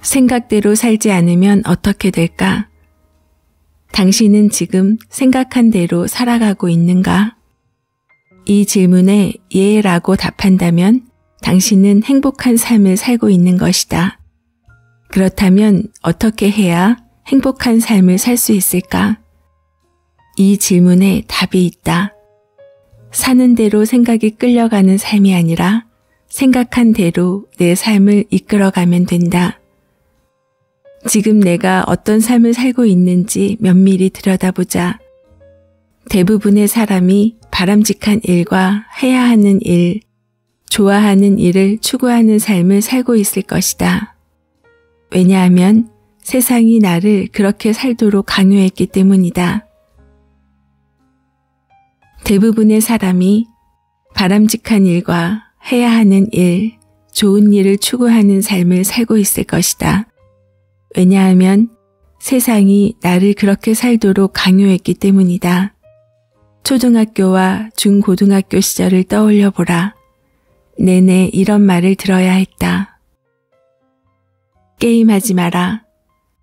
생각대로 살지 않으면 어떻게 될까? 당신은 지금 생각한 대로 살아가고 있는가? 이 질문에 예라고 답한다면 당신은 행복한 삶을 살고 있는 것이다. 그렇다면 어떻게 해야 행복한 삶을 살 수 있을까? 이 질문에 답이 있다. 사는 대로 생각이 끌려가는 삶이 아니라 생각한 대로 내 삶을 이끌어가면 된다. 지금 내가 어떤 삶을 살고 있는지 면밀히 들여다보자. 대부분의 사람이 바람직한 일과 해야 하는 일, 좋아하는 일을 추구하는 삶을 살고 있을 것이다. 왜냐하면 세상이 나를 그렇게 살도록 강요했기 때문이다. 대부분의 사람이 바람직한 일과 해야 하는 일, 좋은 일을 추구하는 삶을 살고 있을 것이다. 왜냐하면 세상이 나를 그렇게 살도록 강요했기 때문이다. 초등학교와 중고등학교 시절을 떠올려 보라. 내내 이런 말을 들어야 했다. 게임하지 마라.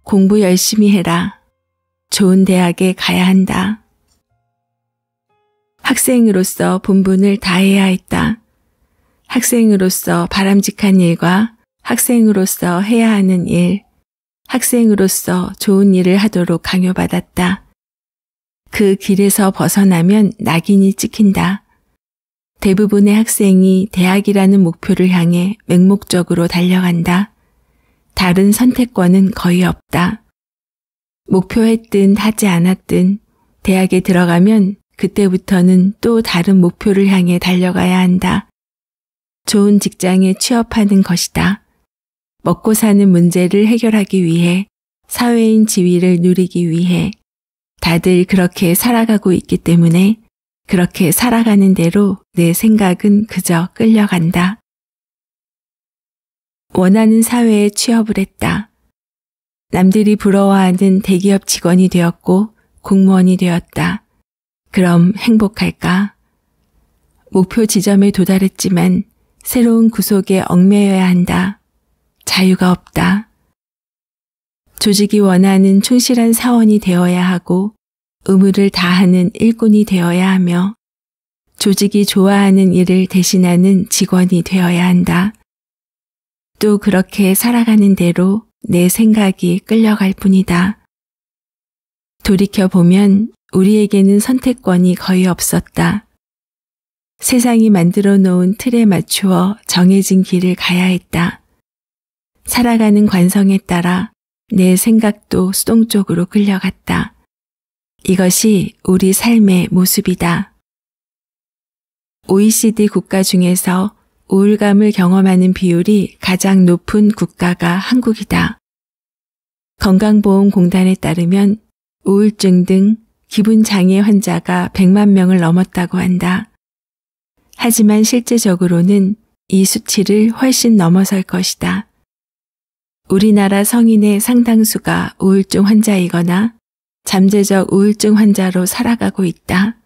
공부 열심히 해라. 좋은 대학에 가야 한다. 학생으로서 본분을 다해야 했다. 학생으로서 바람직한 일과 학생으로서 해야 하는 일, 학생으로서 좋은 일을 하도록 강요받았다. 그 길에서 벗어나면 낙인이 찍힌다. 대부분의 학생이 대학이라는 목표를 향해 맹목적으로 달려간다. 다른 선택권은 거의 없다. 목표했든 하지 않았든 대학에 들어가면 그때부터는 또 다른 목표를 향해 달려가야 한다. 좋은 직장에 취업하는 것이다. 먹고 사는 문제를 해결하기 위해, 사회인 지위를 누리기 위해 다들 그렇게 살아가고 있기 때문에 그렇게 살아가는 대로 내 생각은 그저 끌려간다. 원하는 사회에 취업을 했다. 남들이 부러워하는 대기업 직원이 되었고 공무원이 되었다. 그럼 행복할까? 목표 지점에 도달했지만 새로운 구속에 얽매여야 한다. 자유가 없다. 조직이 원하는 충실한 사원이 되어야 하고 의무를 다하는 일꾼이 되어야 하며 조직이 좋아하는 일을 대신하는 직원이 되어야 한다. 또 그렇게 살아가는 대로 내 생각이 끌려갈 뿐이다. 돌이켜보면 우리에게는 선택권이 거의 없었다. 세상이 만들어 놓은 틀에 맞추어 정해진 길을 가야 했다. 살아가는 관성에 따라 내 생각도 수동 쪽으로 끌려갔다. 이것이 우리 삶의 모습이다. OECD 국가 중에서 우울감을 경험하는 비율이 가장 높은 국가가 한국이다. 건강보험공단에 따르면 우울증 등 기분장애 환자가 100만 명을 넘었다고 한다. 하지만 실제적으로는 이 수치를 훨씬 넘어설 것이다. 우리나라 성인의 상당수가 우울증 환자이거나 잠재적 우울증 환자로 살아가고 있다.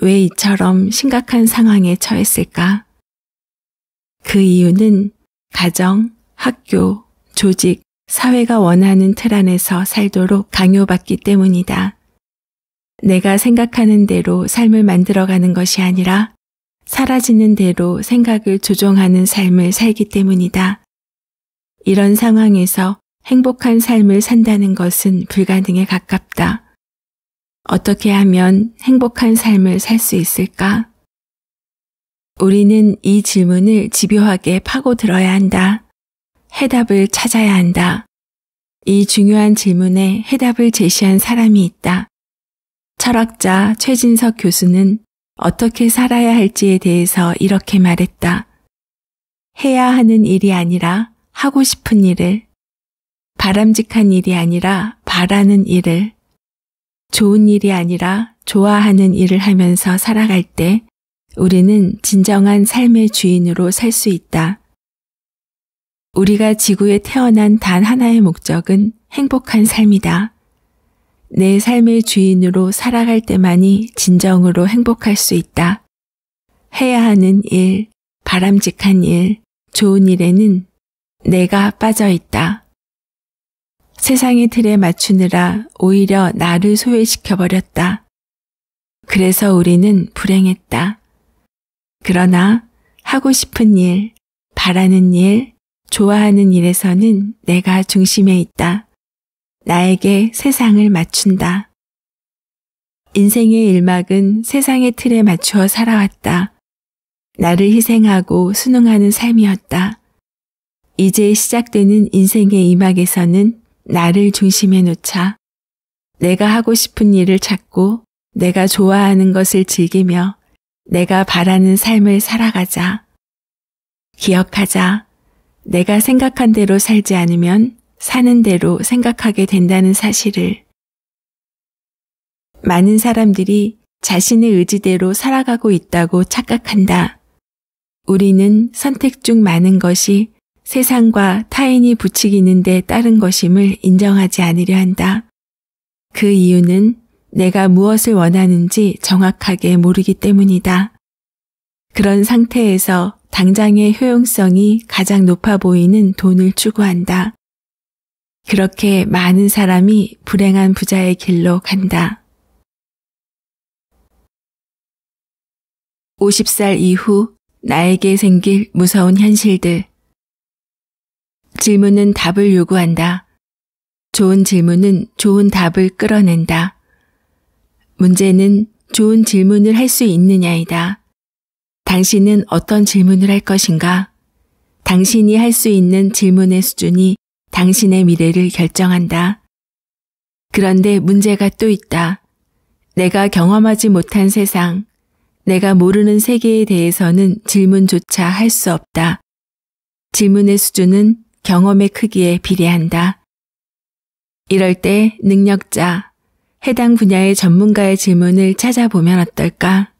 왜 이처럼 심각한 상황에 처했을까? 그 이유는 가정, 학교, 조직, 사회가 원하는 틀 안에서 살도록 강요받기 때문이다. 내가 생각하는 대로 삶을 만들어가는 것이 아니라 사라지는 대로 생각을 조종하는 삶을 살기 때문이다. 이런 상황에서 행복한 삶을 산다는 것은 불가능에 가깝다. 어떻게 하면 행복한 삶을 살 수 있을까? 우리는 이 질문을 집요하게 파고들어야 한다. 해답을 찾아야 한다. 이 중요한 질문에 해답을 제시한 사람이 있다. 철학자 최진석 교수는 어떻게 살아야 할지에 대해서 이렇게 말했다. 해야 하는 일이 아니라 하고 싶은 일을, 바람직한 일이 아니라 바라는 일을, 좋은 일이 아니라 좋아하는 일을 하면서 살아갈 때 우리는 진정한 삶의 주인으로 살 수 있다. 우리가 지구에 태어난 단 하나의 목적은 행복한 삶이다. 내 삶의 주인으로 살아갈 때만이 진정으로 행복할 수 있다. 해야 하는 일, 바람직한 일, 좋은 일에는 내가 빠져 있다. 세상의 틀에 맞추느라 오히려 나를 소외시켜버렸다. 그래서 우리는 불행했다. 그러나 하고 싶은 일, 바라는 일, 좋아하는 일에서는 내가 중심에 있다. 나에게 세상을 맞춘다. 인생의 일막은 세상의 틀에 맞추어 살아왔다. 나를 희생하고 순응하는 삶이었다. 이제 시작되는 인생의 이막에서는 나를 중심에 놓자. 내가 하고 싶은 일을 찾고 내가 좋아하는 것을 즐기며 내가 바라는 삶을 살아가자. 기억하자. 내가 생각한 대로 살지 않으면 사는 대로 생각하게 된다는 사실을. 많은 사람들이 자신의 의지대로 살아가고 있다고 착각한다. 우리는 선택 중 많은 것이 세상과 타인이 부추기는 데 따른 것임을 인정하지 않으려 한다. 그 이유는 내가 무엇을 원하는지 정확하게 모르기 때문이다. 그런 상태에서 당장의 효용성이 가장 높아 보이는 돈을 추구한다. 그렇게 많은 사람이 불행한 부자의 길로 간다. 50살 이후 나에게 생길 무서운 현실들. 질문은 답을 요구한다. 좋은 질문은 좋은 답을 끌어낸다. 문제는 좋은 질문을 할 수 있느냐이다. 당신은 어떤 질문을 할 것인가? 당신이 할 수 있는 질문의 수준이 당신의 미래를 결정한다. 그런데 문제가 또 있다. 내가 경험하지 못한 세상, 내가 모르는 세계에 대해서는 질문조차 할 수 없다. 질문의 수준은 경험의 크기에 비례한다. 이럴 때 능력자, 해당 분야의 전문가의 질문을 찾아보면 어떨까?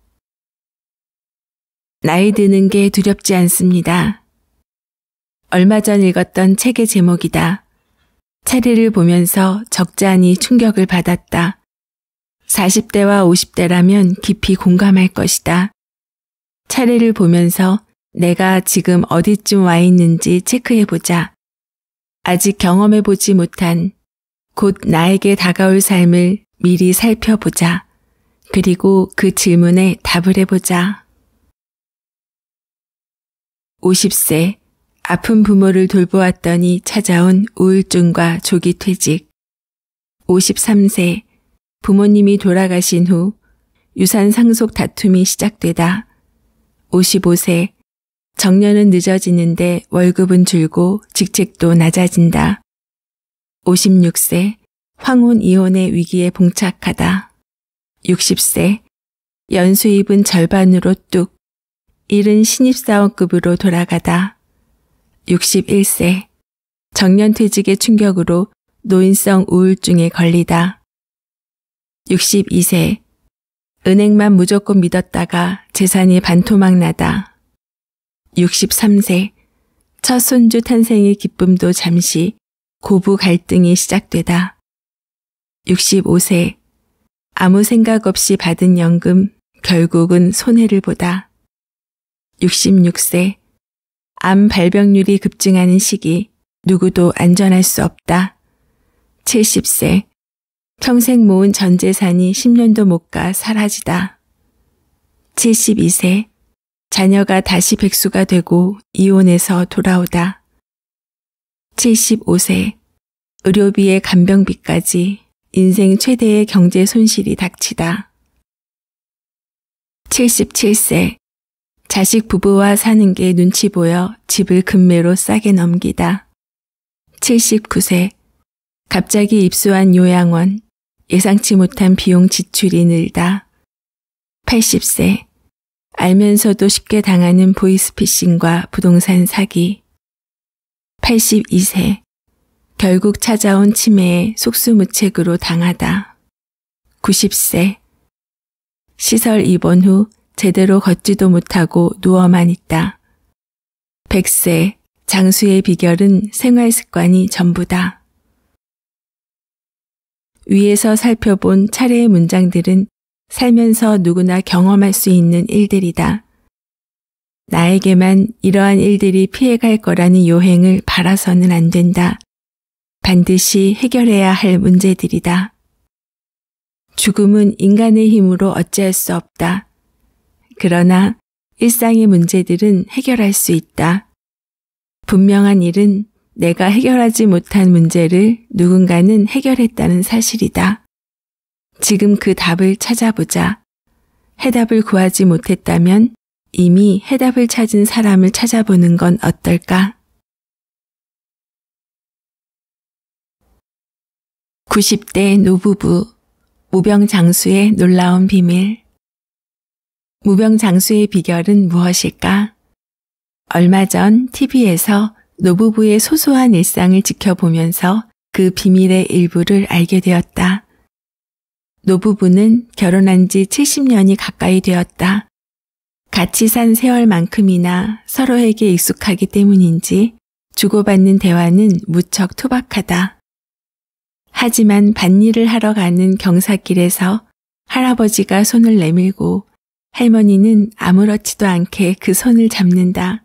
나이 드는 게 두렵지 않습니다. 얼마 전 읽었던 책의 제목이다. 차례를 보면서 적잖이 충격을 받았다. 40대와 50대라면 깊이 공감할 것이다. 차례를 보면서 내가 지금 어디쯤 와 있는지 체크해보자. 아직 경험해보지 못한 곧 나에게 다가올 삶을 미리 살펴보자. 그리고 그 질문에 답을 해보자. 50세, 아픈 부모를 돌보았더니 찾아온 우울증과 조기 퇴직. 53세, 부모님이 돌아가신 후 유산 상속 다툼이 시작되다. 55세, 정년은 늦어지는데 월급은 줄고 직책도 낮아진다. 56세, 황혼 이혼의 위기에 봉착하다. 60세, 연수입은 절반으로 뚝, 일은 신입사원급으로 돌아가다. 61세, 정년퇴직의 충격으로 노인성 우울증에 걸리다. 62세, 은행만 무조건 믿었다가 재산이 반토막 나다. 63세, 첫 손주 탄생의 기쁨도 잠시 고부 갈등이 시작되다. 65세, 아무 생각 없이 받은 연금 결국은 손해를 보다. 66세, 암 발병률이 급증하는 시기 누구도 안전할 수 없다. 70세, 평생 모은 전 재산이 10년도 못 가 사라지다. 72세, 자녀가 다시 백수가 되고 이혼해서 돌아오다. 75세, 의료비에 간병비까지 인생 최대의 경제 손실이 닥치다. 77세, 자식 부부와 사는 게 눈치 보여 집을 금매로 싸게 넘기다. 79세, 갑자기 입소한 요양원, 예상치 못한 비용 지출이 늘다. 80세, 알면서도 쉽게 당하는 보이스피싱과 부동산 사기. 82세, 결국 찾아온 치매에 속수무책으로 당하다. 90세, 시설 입원 후 제대로 걷지도 못하고 누워만 있다. 100세, 장수의 비결은 생활 습관이 전부다. 위에서 살펴본 차례의 문장들은 살면서 누구나 경험할 수 있는 일들이다. 나에게만 이러한 일들이 피해갈 거라는 요행을 바라서는 안 된다. 반드시 해결해야 할 문제들이다. 죽음은 인간의 힘으로 어찌할 수 없다. 그러나 일상의 문제들은 해결할 수 있다. 분명한 일은 내가 해결하지 못한 문제를 누군가는 해결했다는 사실이다. 지금 그 답을 찾아보자. 해답을 구하지 못했다면 이미 해답을 찾은 사람을 찾아보는 건 어떨까? 90대 노부부, 무병장수의 놀라운 비밀. 무병장수의 비결은 무엇일까? 얼마 전 TV에서 노부부의 소소한 일상을 지켜보면서 그 비밀의 일부를 알게 되었다. 노부부는 결혼한 지 70년이 가까이 되었다. 같이 산 세월만큼이나 서로에게 익숙하기 때문인지 주고받는 대화는 무척 투박하다. 하지만 밭일을 하러 가는 경사길에서 할아버지가 손을 내밀고 할머니는 아무렇지도 않게 그 손을 잡는다.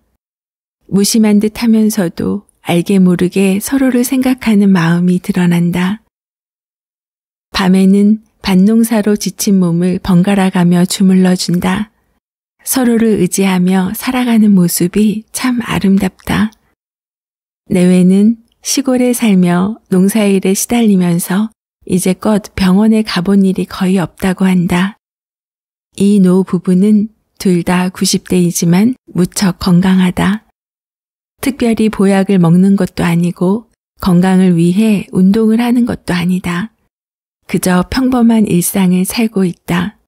무심한 듯 하면서도 알게 모르게 서로를 생각하는 마음이 드러난다. 밤에는 밭농사로 지친 몸을 번갈아가며 주물러준다. 서로를 의지하며 살아가는 모습이 참 아름답다. 내외는 시골에 살며 농사일에 시달리면서 이제껏 병원에 가본 일이 거의 없다고 한다. 이 노 부부는 둘 다 90대이지만 무척 건강하다. 특별히 보약을 먹는 것도 아니고 건강을 위해 운동을 하는 것도 아니다. 그저 평범한 일상을 살고 있다.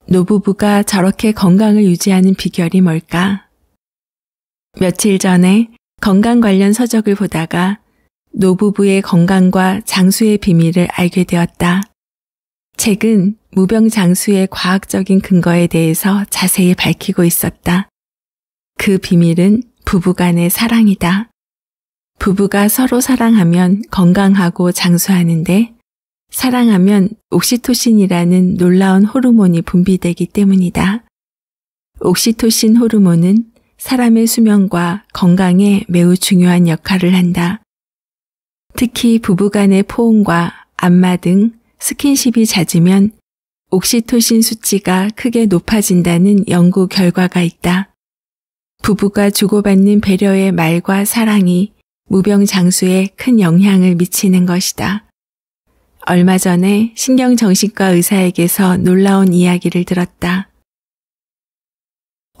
노부부가 저렇게 건강을 유지하는 비결이 뭘까? 며칠 전에 건강 관련 서적을 보다가 노부부의 건강과 장수의 비밀을 알게 되었다. 책은 무병장수의 과학적인 근거에 대해서 자세히 밝히고 있었다. 그 비밀은 부부간의 사랑이다. 부부가 서로 사랑하면 건강하고 장수하는데 사랑하면 옥시토신이라는 놀라운 호르몬이 분비되기 때문이다. 옥시토신 호르몬은 사람의 수명과 건강에 매우 중요한 역할을 한다. 특히 부부간의 포옹과 안마 등 스킨십이 잦으면 옥시토신 수치가 크게 높아진다는 연구 결과가 있다. 부부가 주고받는 배려의 말과 사랑이 무병장수에 큰 영향을 미치는 것이다. 얼마 전에 신경정신과 의사에게서 놀라운 이야기를 들었다.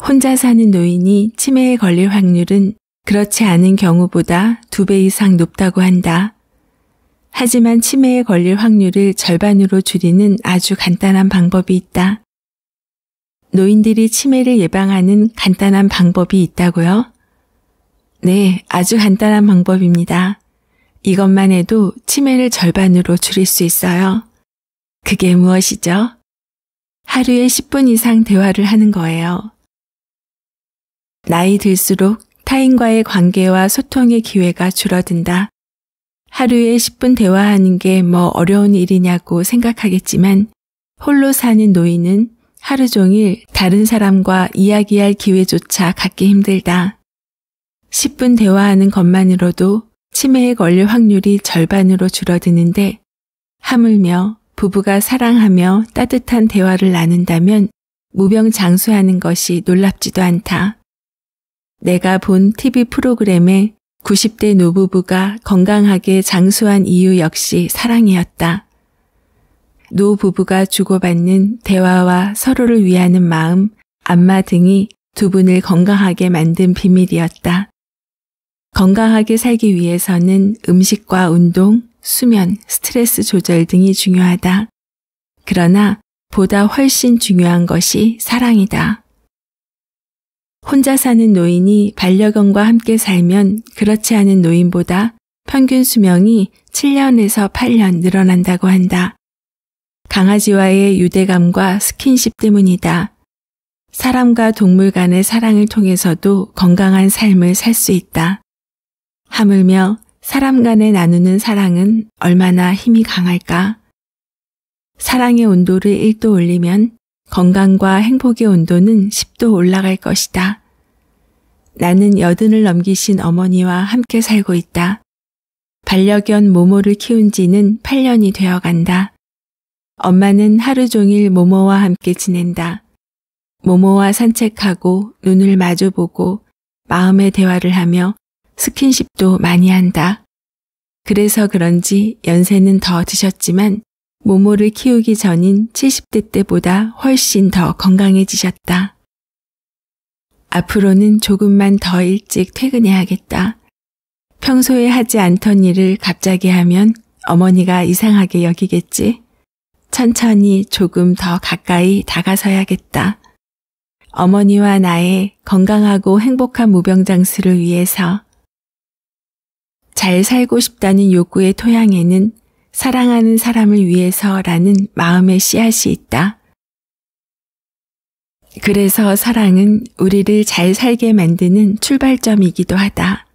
혼자 사는 노인이 치매에 걸릴 확률은 그렇지 않은 경우보다 2배 이상 높다고 한다. 하지만 치매에 걸릴 확률을 절반으로 줄이는 아주 간단한 방법이 있다. 노인들이 치매를 예방하는 간단한 방법이 있다고요? 네, 아주 간단한 방법입니다. 이것만 해도 치매를 절반으로 줄일 수 있어요. 그게 무엇이죠? 하루에 10분 이상 대화를 하는 거예요. 나이 들수록 타인과의 관계와 소통의 기회가 줄어든다. 하루에 10분 대화하는 게 뭐 어려운 일이냐고 생각하겠지만 홀로 사는 노인은 하루 종일 다른 사람과 이야기할 기회조차 갖기 힘들다. 10분 대화하는 것만으로도 치매에 걸릴 확률이 절반으로 줄어드는데 하물며 부부가 사랑하며 따뜻한 대화를 나눈다면 무병장수하는 것이 놀랍지도 않다. 내가 본 TV 프로그램에 90대 노부부가 건강하게 장수한 이유 역시 사랑이었다. 노부부가 주고받는 대화와 서로를 위하는 마음, 안마 등이 두 분을 건강하게 만든 비밀이었다. 건강하게 살기 위해서는 음식과 운동, 수면, 스트레스 조절 등이 중요하다. 그러나 보다 훨씬 중요한 것이 사랑이다. 혼자 사는 노인이 반려견과 함께 살면 그렇지 않은 노인보다 평균 수명이 7년에서 8년 늘어난다고 한다. 강아지와의 유대감과 스킨십 때문이다. 사람과 동물 간의 사랑을 통해서도 건강한 삶을 살 수 있다. 하물며 사람 간에 나누는 사랑은 얼마나 힘이 강할까? 사랑의 온도를 1도 올리면 건강과 행복의 온도는 10도 올라갈 것이다. 나는 80을 넘기신 어머니와 함께 살고 있다. 반려견 모모를 키운 지는 8년이 되어 간다. 엄마는 하루 종일 모모와 함께 지낸다. 모모와 산책하고 눈을 마주보고 마음의 대화를 하며 스킨십도 많이 한다. 그래서 그런지 연세는 더 드셨지만 모모를 키우기 전인 70대 때보다 훨씬 더 건강해지셨다. 앞으로는 조금만 더 일찍 퇴근해야겠다. 평소에 하지 않던 일을 갑자기 하면 어머니가 이상하게 여기겠지. 천천히 조금 더 가까이 다가서야겠다. 어머니와 나의 건강하고 행복한 무병장수를 위해서. 잘 살고 싶다는 요구의 토양에는 사랑하는 사람을 위해서라는 마음의 씨앗이 있다. 그래서 사랑은 우리를 잘 살게 만드는 출발점이기도 하다.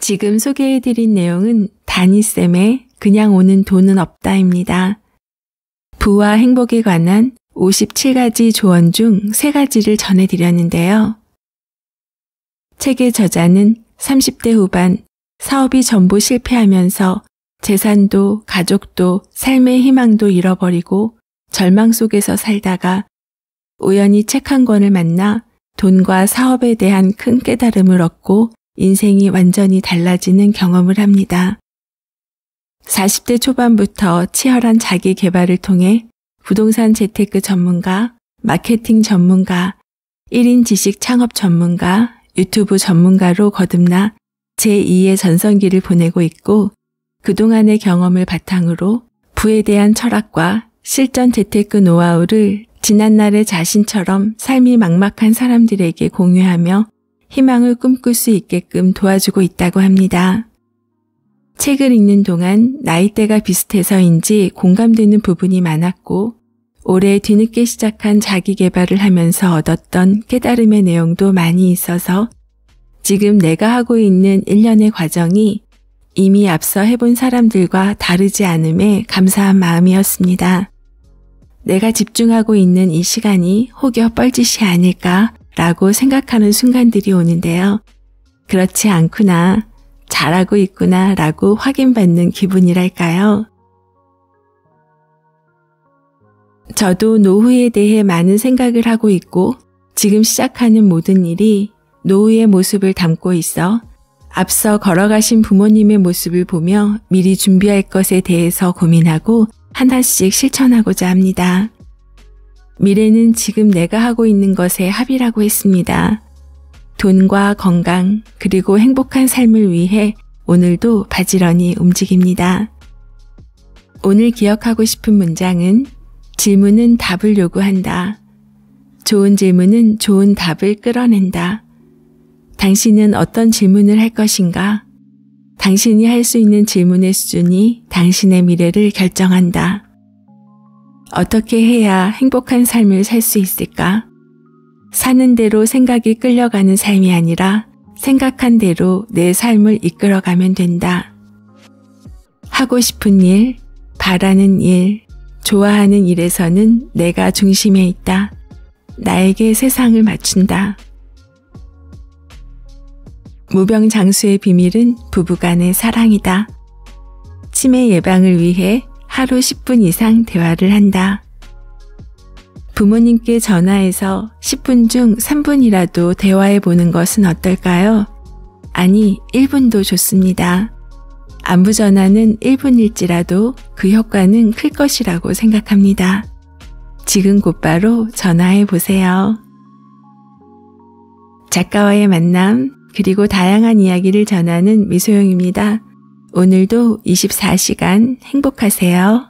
지금 소개해드린 내용은 다니쌤의 그냥 오는 돈은 없다입니다. 부와 행복에 관한 57가지 조언 중 3가지를 전해드렸는데요. 책의 저자는 30대 후반 사업이 전부 실패하면서 재산도 가족도 삶의 희망도 잃어버리고 절망 속에서 살다가 우연히 책 한 권을 만나 돈과 사업에 대한 큰 깨달음을 얻고 인생이 완전히 달라지는 경험을 합니다. 40대 초반부터 치열한 자기 개발을 통해 부동산 재테크 전문가, 마케팅 전문가, 1인 지식 창업 전문가, 유튜브 전문가로 거듭나 제2의 전성기를 보내고 있고 그동안의 경험을 바탕으로 부에 대한 철학과 실전 재테크 노하우를 지난날의 자신처럼 삶이 막막한 사람들에게 공유하며 희망을 꿈꿀 수 있게끔 도와주고 있다고 합니다. 책을 읽는 동안 나이대가 비슷해서인지 공감되는 부분이 많았고 올해 뒤늦게 시작한 자기 개발을 하면서 얻었던 깨달음의 내용도 많이 있어서 지금 내가 하고 있는 일련의 과정이 이미 앞서 해본 사람들과 다르지 않음에 감사한 마음이었습니다. 내가 집중하고 있는 이 시간이 혹여 뻘짓이 아닐까라고 생각하는 순간들이 오는데요. 그렇지 않구나, 잘하고 있구나 라고 확인받는 기분이랄까요. 저도 노후에 대해 많은 생각을 하고 있고 지금 시작하는 모든 일이 노후의 모습을 담고 있어 앞서 걸어가신 부모님의 모습을 보며 미리 준비할 것에 대해서 고민하고 하나씩 실천하고자 합니다. 미래는 지금 내가 하고 있는 것에 합이라고 했습니다. 돈과 건강 그리고 행복한 삶을 위해 오늘도 바지런히 움직입니다. 오늘 기억하고 싶은 문장은 질문은 답을 요구한다. 좋은 질문은 좋은 답을 끌어낸다. 당신은 어떤 질문을 할 것인가? 당신이 할 수 있는 질문의 수준이 당신의 미래를 결정한다. 어떻게 해야 행복한 삶을 살 수 있을까? 사는 대로 생각이 끌려가는 삶이 아니라 생각한 대로 내 삶을 이끌어가면 된다. 하고 싶은 일, 바라는 일, 좋아하는 일에서는 내가 중심에 있다. 나에게 세상을 맞춘다. 무병장수의 비밀은 부부간의 사랑이다. 치매 예방을 위해 하루 10분 이상 대화를 한다. 부모님께 전화해서 10분 중 3분이라도 대화해 보는 것은 어떨까요? 아니, 1분도 좋습니다. 안부 전화는 1분일지라도 그 효과는 클 것이라고 생각합니다. 지금 곧바로 전화해 보세요. 작가와의 만남, 그리고 다양한 이야기를 전하는 미소영입니다. 오늘도 24시간 행복하세요.